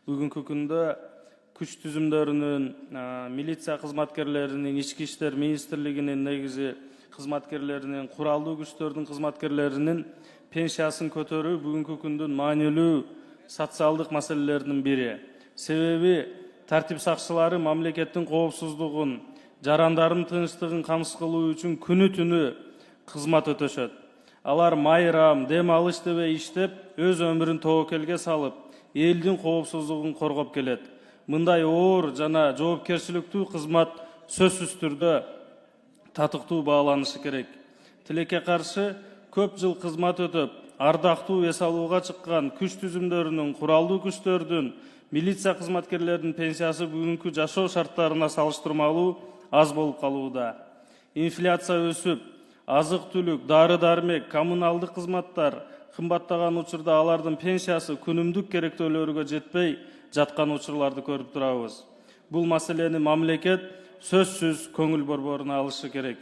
Бүгүнкү күндө күч түзүмдөрүнүн, милиция кызматкерлеринин, ички иштер министрлигинин негизи кызматкерлеринин, куралдуу күчтөрдүн кызматкерлеринин пенсиясын көтөрүү бүгүнкү күндүн маанилүү социалдык маселелеринин бири. Себеби тартип сакчылары мамлекеттин коопсуздугун, жарандардын тынчтыгын камсыз кылуу үчүн күнү түнү кызмат өтөшөт. Алар майрам, дем алыш дебей иштеп, өз өмүрүн тобокелге салып, элдин коопсуздугун коргоп келет. Мындай оор жана жоопкерчиликтүү кызмат сөзсүз түрдө татыктуу бааланышы керек. Тилекке каршы көп жыл кызмат өтөп, ардактуу эс алууга чыккан күч түзүмдөрүнүн, куралдуу күчтөрдүн, милиция кызматкерлеринин пенсиясы бүгүнкү жашоо шарттарына салыштырмалуу аз болуп калууда. Инфляция өсүп, азык-түлүк, дары-дармек, коммуналдык кызматтар кымбаттаган учурда алардын пенсиясы күнүмдүк керектөөлөргө жетпей жаткан учурларды көрүп турабыз. Бул маселени мамлекет сөзсүз көңүл борборуна алышы керек.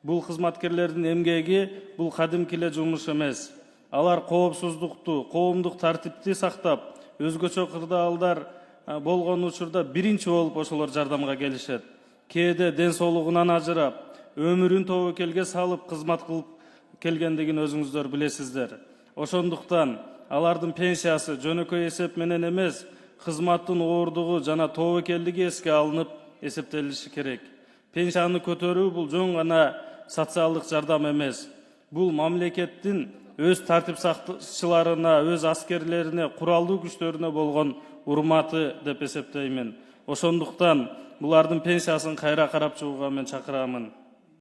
Бул кызматкерлердин эмгеги бул кадимки эле жумуш эмес. Алар коопсуздукту, коомдук тартипти сактап, өзгөчө кырдаалдар болгон учурда биринчи болуп ошолор жардамга келишет. Кээде ден соолугунан ажырап, өмүрүн тобокелге салып кызмат кылып келгендигин өзүңүздөр билесиздер. Ошондуктан алардын пенсиясы жөнөкөй эсеп менен эмес, кызматтын оордугу жана тобокелдиги эске алынып эсептелиши керек. Пенсияны көтөрүү бул жөн гана социалдык жардам эмес. Бул мамлекеттин өз тартип сакчыларына, өз аскерлерине, куралдуу күчтөрүнө болгон урматы деп эсептеймин. Ошондуктан булардын пенсиясын кайра карап чыгууга мен чакырамын.